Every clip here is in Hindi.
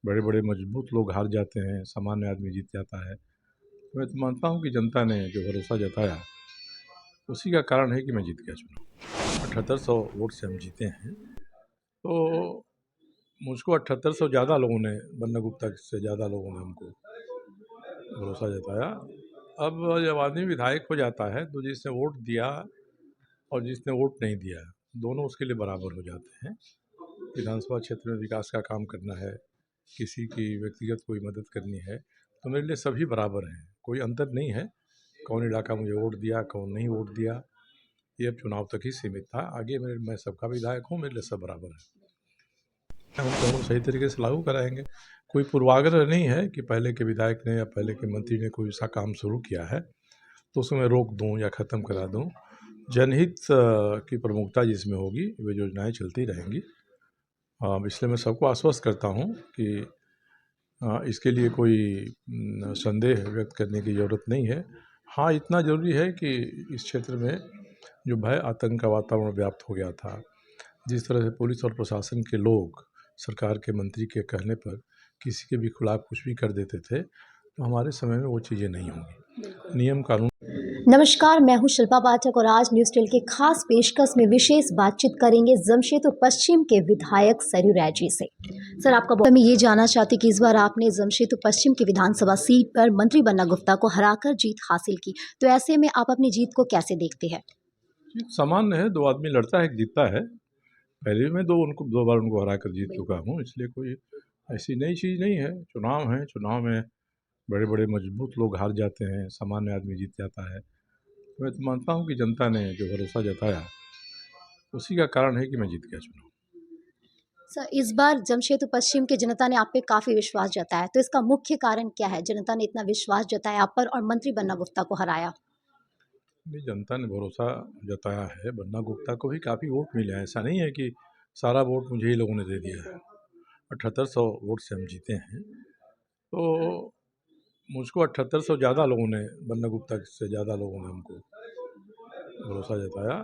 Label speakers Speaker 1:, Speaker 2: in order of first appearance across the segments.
Speaker 1: बड़े बड़े मजबूत लोग हार जाते हैं, सामान्य आदमी जीत जाता है। मैं तो मानता हूँ कि जनता ने जो भरोसा जताया उसी का कारण है कि मैं जीत गया चुनाव। 7800 वोट से हम जीते हैं। तो मुझको 7800 ज़्यादा लोगों ने, बन्ना गुप्ता से ज़्यादा लोगों ने हमको भरोसा जताया। अब जब आदमी विधायक हो जाता है तो जिसने वोट दिया और जिसने वोट नहीं दिया, दोनों उसके लिए बराबर हो जाते हैं। विधानसभा क्षेत्र में विकास का काम करना है, किसी की व्यक्तिगत कोई मदद करनी है, तो मेरे लिए सभी बराबर हैं। कोई अंतर नहीं है कौन इलाका मुझे वोट दिया, कौन नहीं वोट दिया। ये अब चुनाव तक ही सीमित था। आगे मैं सबका विधायक हूँ, मेरे लिए सब बराबर है। हम दोनों सही तरीके से लागू कराएंगे। कोई पूर्वाग्रह नहीं है कि पहले के विधायक ने या पहले के मंत्री ने कोई ऐसा काम शुरू किया है तो उसमें मैं रोक दूं या ख़त्म करा दूं। जनहित की प्रमुखता जिसमें होगी वे योजनाएं चलती रहेंगी। इसलिए मैं सबको आश्वस्त करता हूं कि इसके लिए कोई संदेह व्यक्त करने की ज़रूरत नहीं है। हाँ, इतना ज़रूरी है कि इस क्षेत्र में जो भय आतंक का वातावरण व्याप्त हो गया था, जिस तरह से पुलिस और प्रशासन के लोग सरकार के मंत्री के कहने पर किसी के भी खिलाफ कुछ भी कर देते थे, तो हमारे समय में वो चीज़ें नहीं होंगी। नियम कानून।
Speaker 2: नमस्कार, मैं हूं शिल्पा पाठक और आज न्यूज टेल के खास पेशकश में विशेष बातचीत करेंगे जमशेदपुर पश्चिम के विधायक सरयू राय जी से। सर, आपका मैं ये जानना चाहती कि इस बार आपने जमशेदपुर पश्चिम की विधानसभा सीट पर मंत्री बन्ना गुप्ता को हराकर जीत हासिल की, तो ऐसे में आप अपनी जीत को कैसे देखते हैं?
Speaker 1: सामान्य है, दो आदमी लड़ता है, एक जीतता है। पहले भी मैं दो बार उनको हरा कर जीत चुका हूँ, इसलिए कोई ऐसी नई चीज़ नहीं है। चुनाव है, चुनाव में बड़े बड़े मजबूत लोग हार जाते हैं, सामान्य आदमी जीत जाता है। मैं तो मानता हूँ कि जनता ने जो भरोसा जताया उसी का कारण है कि मैं जीत गया चुनाव।
Speaker 2: सर, इस बार जमशेदपुर पश्चिम की जनता ने आप पे काफी विश्वास जताया, तो इसका मुख्य कारण क्या है? जनता ने इतना विश्वास जताया आप पर और मंत्री बन्ना गुप्ता को हराया।
Speaker 1: नहीं, जनता ने भरोसा जताया है। बन्ना गुप्ता को भी काफ़ी वोट मिले हैं, ऐसा नहीं है कि सारा वोट मुझे ही लोगों ने दे दिया है। 7800 वोट से हम जीते हैं। तो मुझको 7800 ज़्यादा लोगों ने, बन्ना गुप्ता से ज़्यादा लोगों ने हमको भरोसा जताया।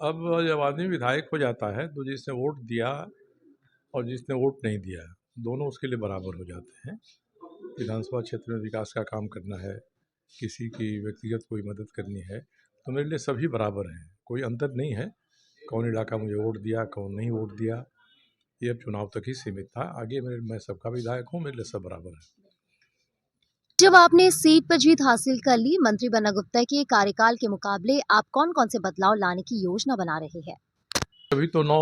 Speaker 1: अब जब आदमी विधायक हो जाता है तो जिसने वोट दिया और जिसने वोट नहीं दिया, दोनों उसके लिए बराबर हो जाते हैं। विधानसभा क्षेत्र में विकास का काम करना है, किसी की व्यक्तिगत कोई मदद करनी है, तो मेरे लिए सभी बराबर हैं। कोई अंतर नहीं है कौन इलाका मुझे वोट दिया, कौन नहीं वोट दिया। ये अब चुनाव तक ही सीमित था। आगे मैं सबका विधायक हूँ, मेरे लिए सब बराबर है।
Speaker 2: जब आपने इस सीट पर जीत हासिल कर ली, मंत्री बन्ना गुप्ता के कार्यकाल के मुकाबले आप कौन-कौन से बदलाव लाने की योजना बना रहे हैं?
Speaker 1: अभी तो 9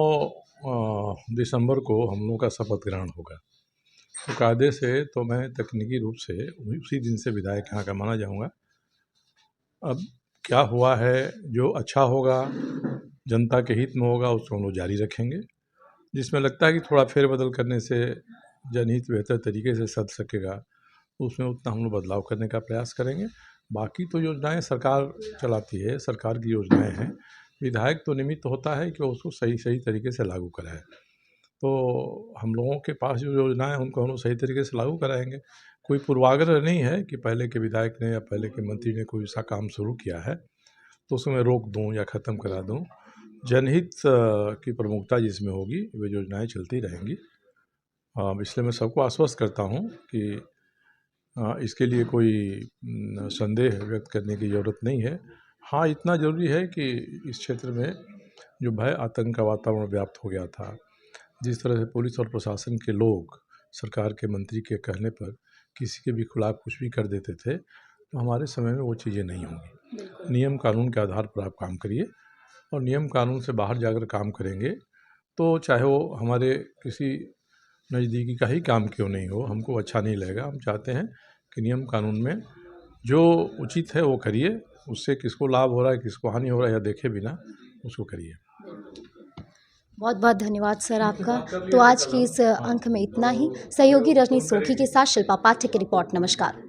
Speaker 1: दिसंबर को हम लोगों का शपथ ग्रहण होगा, तो कायदे से तो मैं तकनीकी रूप से उसी दिन से विधायक यहाँ का माना जाऊँगा। अब क्या हुआ है, जो अच्छा होगा, जनता के हित में होगा, उसको हम लोग जारी रखेंगे। जिसमें लगता है कि थोड़ा फेरबदल करने से जनहित बेहतर तरीके से सध सकेगा, उसमें उतना हम लोग बदलाव करने का प्रयास करेंगे। बाकी तो योजनाएं सरकार चलाती है, सरकार की योजनाएं हैं। विधायक तो निमित्त होता है कि उसको सही सही तरीके से लागू कराए। तो हम लोगों के पास जो योजनाएं हैं उनको हम लोग सही तरीके से लागू कराएंगे। कोई पूर्वाग्रह नहीं है कि पहले के विधायक ने या पहले के मंत्री ने कोई ऐसा काम शुरू किया है तो उसको मैं रोक दूं या ख़त्म करा दूं। जनहित की प्रमुखता जिसमें होगी वे योजनाएं चलती रहेंगी। इसलिए मैं सबको आश्वस्त करता हूं कि इसके लिए कोई संदेह व्यक्त करने की ज़रूरत नहीं है। हाँ, इतना ज़रूरी है कि इस क्षेत्र में जो भय आतंक का वातावरण व्याप्त हो गया था, जिस तरह से पुलिस और प्रशासन के लोग सरकार के मंत्री के कहने पर किसी के भी खिलाफ कुछ भी कर देते थे, तो हमारे समय में वो चीज़ें नहीं होंगी। नियम कानून के आधार पर आप काम करिए और नियम कानून से बाहर जाकर काम करेंगे तो चाहे वो हमारे किसी नज़दीकी का ही काम क्यों नहीं हो, हमको अच्छा नहीं लगेगा। हम चाहते हैं कि नियम कानून में जो उचित है वो करिए, उससे किसको लाभ हो रहा है, किसको हानि हो रहा है या देखे बिना उसको करिए।
Speaker 2: बहुत-बहुत धन्यवाद सर आपका। तो आज के इस अंक में इतना ही। सहयोगी रजनी सोखी के साथ शिल्पा पाठक की रिपोर्ट। नमस्कार।